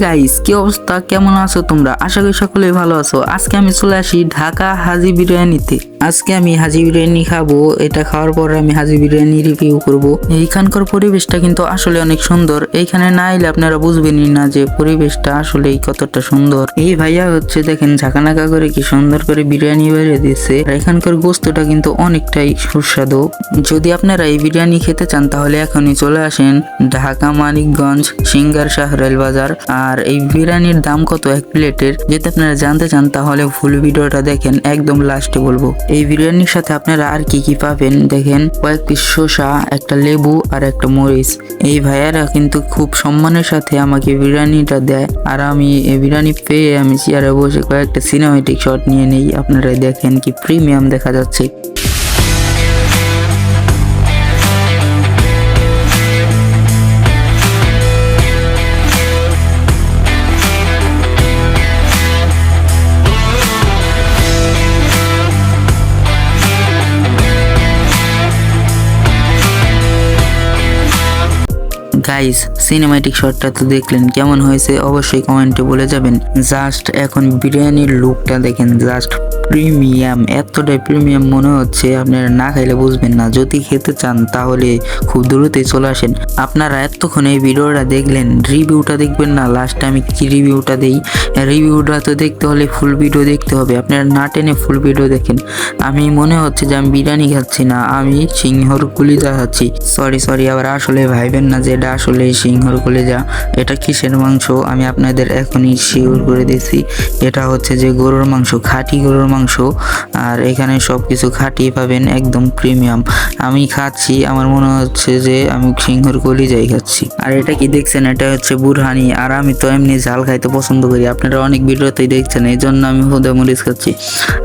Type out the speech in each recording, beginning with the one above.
Guys, কি অবস্থা, কেমন আছো তোমরা? আশা করি সকলেই ভালো আছো। আজকে আমি চলে আসি ঢাকা হাজি বিরিয়ানিতে। আজকে আমি হাজি বিরিয়ানি খাবো। এটা খাওয়ার পর আমি হাজি বিরিয়ানি রিভিউ করব। এইখানকার পরিবেশটা কিন্তু আসলে অনেক সুন্দর। এইখানে না এলে আপনারা বুঝবেনই না যে পরিবেশটা আসলে কতটা সুন্দর। এই ভাইয়া হচ্ছে দেখেন ঝাঁকানাকা করে কি সুন্দর করে বিরিয়ানি বেড়ে দিচ্ছে। আর এখানকার গোস্তটা কিন্তু অনেকটাই সুস্বাদু। যদি আপনারা এই বিরিয়ানি খেতে চান তাহলে এখনই চলে আসেন ঢাকা মানিকগঞ্জ সিঙ্গার শাহ রেল বাজার। আর এই বিরিয়ানির দাম কত এক প্লেটের, যদি আপনারা জানতে চান তাহলে ফুল ভিডিওটা দেখেন, একদম লাস্টে বলবো। এই বিরিয়ানির সাথে আপনারা আর কি কি পাবেন দেখেন, কয়েক পিস শসা, একটা লেবু আর একটা মরিচ। এই ভাইয়ারা কিন্তু খুব সম্মানের সাথে আমাকে বিরিয়ানিটা দেয়। আর আমি এই বিরিয়ানি পেয়ে আমি চেয়ারে বসে কয়েকটা সিনেমেটিক শট নিয়ে নেই। আপনারা দেখেন কি প্রিমিয়াম দেখা যাচ্ছে। গাইস, সিনেম্যাটিক শটটা তো দেখলেন, কেমন হয়েছে অবশ্যই কমেন্টে বলে যাবেন। জাস্ট এখন বিরিয়ানির লুকটা দেখেন, জাস্ট প্রিমিয়াম, এতটাই প্রিমিয়াম মনে হচ্ছে আপনারা না খাইলে বুঝবেন না। যদি খেতে চান তাহলে খুব দ্রুতই চলে আসেন। আপনারা এতক্ষণ এই ভিডিওটা দেখলেন, রিভিউটা দেখবেন না, লাস্টে আমি কি রিভিউটা দেই। রিভিউটা তো দেখতে হলে ফুল ভিডিও দেখতে হবে। আপনারা না টেনে ফুল ভিডিও দেখেন। আমি মনে হচ্ছে যে আমি বিরিয়ানি খাচ্ছি না, আমি সিংহর কলিজা খাচ্ছি। সরি আবার আসলে ভাইবেন না যে এটা আসলে সিংহর কলিজা। এটা কিসের মাংস আমি আপনাদের এখনই শিওর করে দিচ্ছি। এটা হচ্ছে যে গরুর মাংস, খাঁটি গরুর মাংস। আর এখানে সবকিছু খাঁটি পাবেন, একদম প্রিমিয়াম। আমি খাচ্ছি, আমার মনে হচ্ছে যে আমি সিংহর কলিজাই খাচ্ছি। আর এটা কি দেখছেন, এটা হচ্ছে বুরহানি। আর আমি তো এমনি ঝাল খাইতে পছন্দ করি, আপনারা অনেক ভিডিওতেই দেখছেন, এই জন্য আমি হুদা মরিচ খাচ্ছি।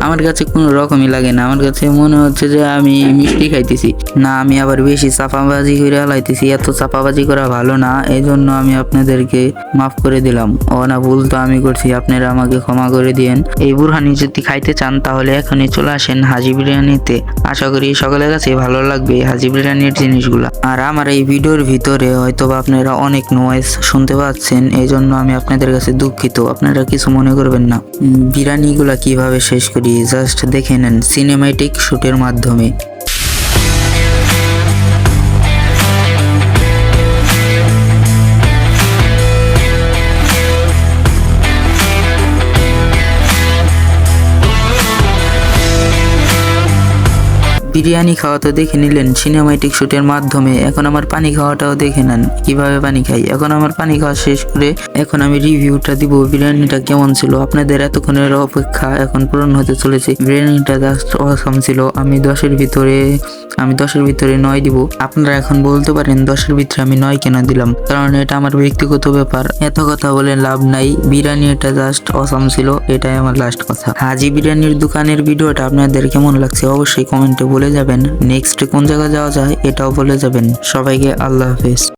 আমার কাছে কোনো রকমই লাগে না, আমার কাছে মনে হচ্ছে যে আমি মিষ্টি খাইতেছি না। আমি আবার বেশি চাপাবাজি করে হালাইতেছি, এত চাপাবাজি করা ভালো না, এই জন্য আমি আপনাদেরকে মাফ করে দিলাম। ও না, ভুল তো আমি করছি, আপনারা আমাকে ক্ষমা করে দিয়েন। এই বুরহানি যদি খাইতে চান তাহলে এখনই চলে আসেন হাজি বিরিয়ানিতে। আশা করি সকলের কাছে ভালো লাগবে হাজি বিরিয়ানির জিনিসগুলা। আর আমার এই ভিডিওর ভিতরে হয়তো বা আপনারা অনেক নয়েজ শুনতে পাচ্ছেন, এই জন্য আমি আপনাদের কাছে দুঃখিত, আপনারা কিছু মনে করবেন না। বিরিয়ানিগুলা কিভাবে শেষ করি জাস্ট দেখে নেন সিনেম্যাটিক শুটের মাধ্যমে। বিরিয়ানি খাওয়া তো দেখে নিলেন সিনেম্যাটিক শুটের মাধ্যমে। এখন আমার পানি খাওয়াটাও দেখে নেন, কিভাবে পানি খাই। এখন আমার পানি খাওয়া শেষ করে এখন আমি রিভিউটা দিব, বিরিয়ানিটা কেমন ছিল। আপনাদের এতক্ষণের অপেক্ষা এখন পূরণ হতে চলেছে। বিরিয়ানিটা জাস্ট অসাম ছিল। আমি 10-এর ভিতরে 9 দিব। আপনারা এখন বলতে পারেন 10-এর ভিতরে আমি 9 কেন দিলাম, কারণ এটা আমার ব্যক্তিগত ব্যাপার, এত কথা বলে লাভ নাই। বিরিয়ানি এটা জাস্ট অসাম ছিল, এটাই আমার লাস্ট কথা। হাজি বিরিয়ানির দোকানের ভিডিওটা আপনাদের কেমন লাগছে অবশ্যই কমেন্টে বলে যাবেন। নেক্সট কোন জায়গায় যাওয়া যায় এটাও বলে যাবেন। সবাইকে আল্লাহ হাফেজ।